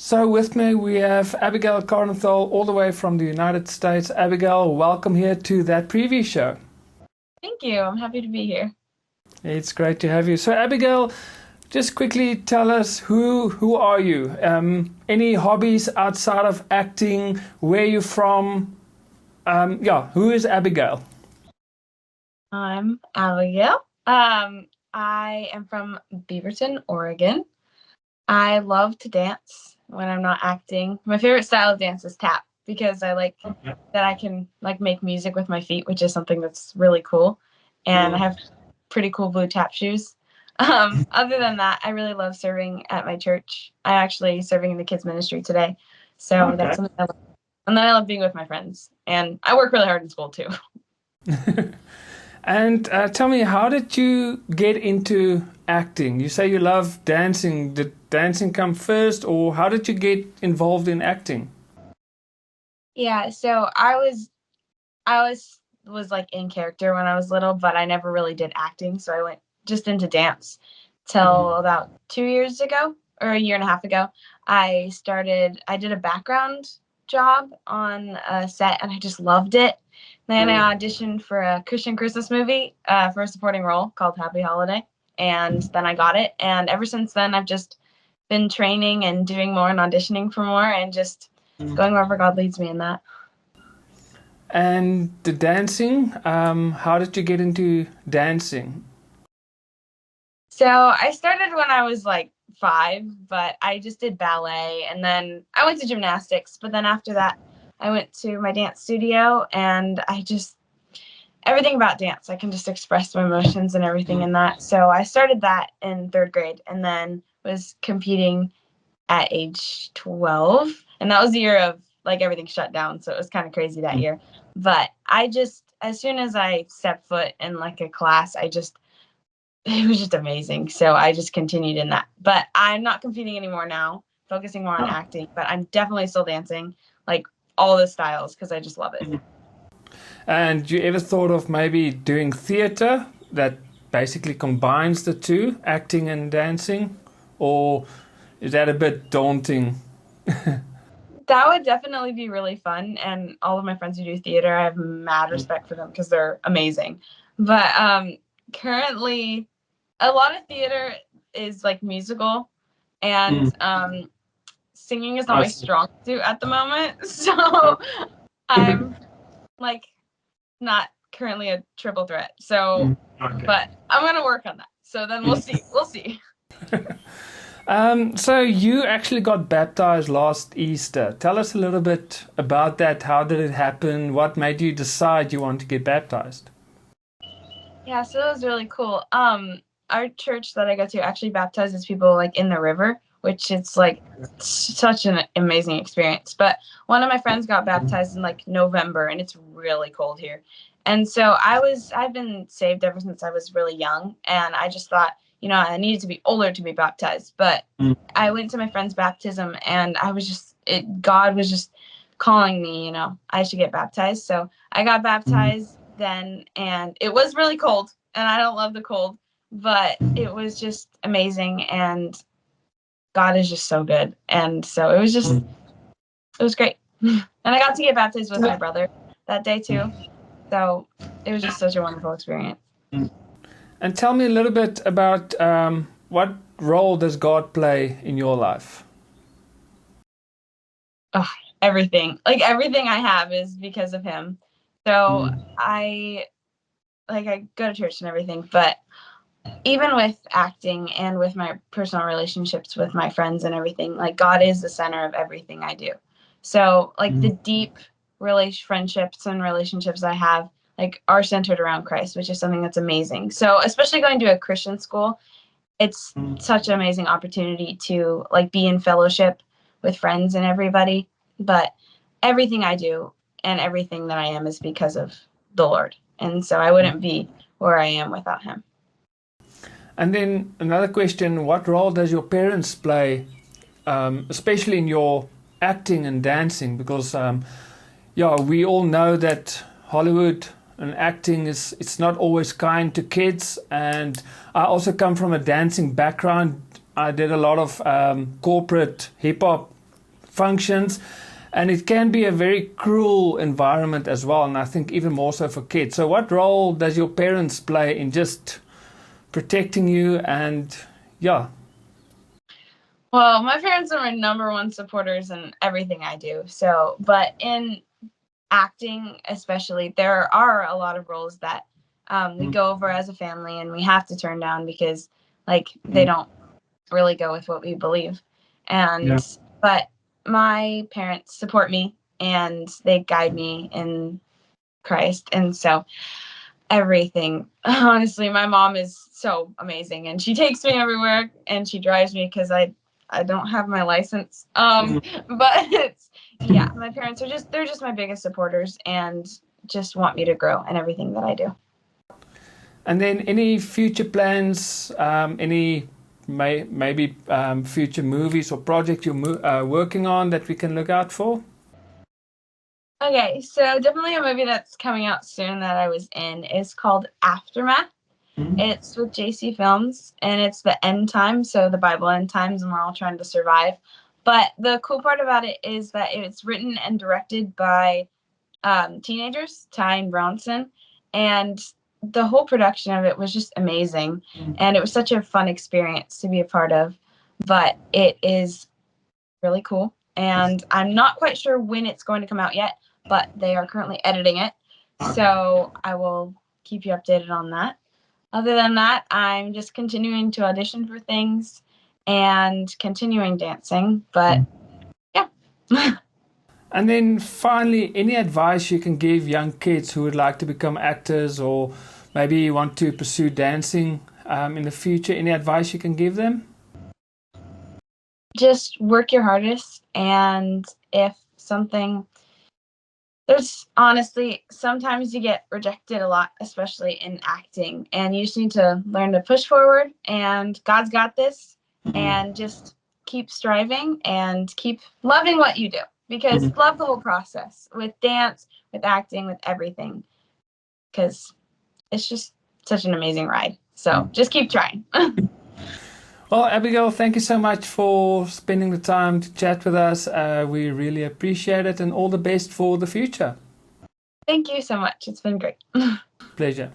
So with me we have Abigail Korenthal all the way from the United States. Abigail, welcome here to That Preview Show. Thank you. I'm happy to be here. It's great to have you. So Abigail, just quickly tell us who are you? Any hobbies outside of acting? Where you from? Who is Abigail? I'm Abigail. I am from Beaverton, Oregon. I love to dance when I'm not acting. My favorite style of dance is tap because I like that I can like make music with my feet, which is something that's really cool. And I have pretty cool blue tap shoes. Other than that, I really love serving at my church. I'm actually serving in the kids ministry today. So that's something I love. And then I love being with my friends. And I work really hard in school too. And tell me, how did you get into acting? You say you love dancing. Did dancing come first, or how did you get involved in acting? Yeah, so I was like in character when I was little, but I never really did acting. So I went just into dance till about 2 years ago or a year and a half ago. I did a background job on a set and I just loved it. Then I auditioned for a Christian Christmas movie for a supporting role called Happy Holiday. And then I got it. And ever since then, I've just been training and doing more and auditioning for more and just going wherever God leads me in that. And the dancing, how did you get into dancing? So I started when I was like 5, but I just did ballet and then I went to gymnastics. But then after that, I went to my dance studio and everything about dance, I can just express my emotions and everything in that. So I started that in 3rd grade and then was competing at age 12. And that was the year of like everything shut down. So it was kind of crazy that year. But as soon as I stepped foot in like a class, it was just amazing. So I just continued in that. But I'm not competing anymore now, focusing more on acting. But I'm definitely still dancing, like all the styles, because I just love it. And you ever thought of maybe doing theater that basically combines the two, acting and dancing? Or is that a bit daunting? That would definitely be really fun. And all of my friends who do theater, I have mad respect for them because they're amazing. But currently, a lot of theater is like musical, and singing is not my strong suit at the moment. So I'm like not currently a triple threat. So, but I'm gonna work on that. So then we'll see. We'll see. So you actually got baptized last Easter. Tell us a little bit about that. How did it happen? What made you decide you want to get baptized? Yeah, so that was really cool. Our church that I go to actually baptizes people like in the river, which it's like such an amazing experience. But one of my friends got baptized in like November and it's really cold here. And so I've been saved ever since I was really young. And I just thought, I needed to be older to be baptized. But I went to my friend's baptism and God was just calling me, I should get baptized. So I got baptized then, and it was really cold and I don't love the cold, but it was just amazing and God is just so good. And so it was great. And I got to get baptized with my brother that day too. So it was just such a wonderful experience. And tell me a little bit about what role does God play in your life? Oh, everything. Like everything I have is because of him. So I go to church and everything, but even with acting and with my personal relationships with my friends and everything, like God is the center of everything I do. So like the deep friendships and relationships I have like are centered around Christ, which is something that's amazing. So especially going to a Christian school, it's such an amazing opportunity to like be in fellowship with friends and everybody. But everything I do and everything that I am is because of the Lord. And so I wouldn't be where I am without him. And then another question, what role does your parents play, especially in your acting and dancing? Because, we all know that Hollywood and acting it's not always kind to kids. And I also come from a dancing background. I did a lot of corporate hip-hop functions. And it can be a very cruel environment as well, and I think even more so for kids. So what role does your parents play in just protecting you and, yeah? Well, my parents are my number one supporters in everything I do. So, but in acting especially, there are a lot of roles that we go over as a family and we have to turn down because, like, they don't really go with what we believe. And, but my parents support me and they guide me in Christ. And so everything, honestly, my mom is so amazing and she takes me everywhere and she drives me because I don't have my license. But it's, yeah, my parents are they're just my biggest supporters and just want me to grow in everything that I do. And then any future plans, any maybe future movies or projects you're working on that we can look out for? Okay, so definitely a movie that's coming out soon that I was in is called Aftermath. It's with JC Films, and it's the end times, so the Bible end times, and we're all trying to survive. But the cool part about it is that it's written and directed by teenagers, Ty and Bronson, and the whole production of it was just amazing, and it was such a fun experience to be a part of. But it is really cool, and I'm not quite sure when it's going to come out yet, but they are currently editing it, so I will keep you updated on that. Other than that, I'm just continuing to audition for things and continuing dancing, but yeah. And then finally, any advice you can give young kids who would like to become actors or maybe want to pursue dancing in the future? Any advice you can give them? Just work your hardest, and if something, there's honestly, sometimes you get rejected a lot, especially in acting, and you just need to learn to push forward, and God's got this, and just keep striving and keep loving what you do, because love the whole process with dance, with acting, with everything, because it's just such an amazing ride. So just keep trying. Well, Abigail, thank you so much for spending the time to chat with us. We really appreciate it, and all the best for the future. Thank you so much. It's been great. Pleasure.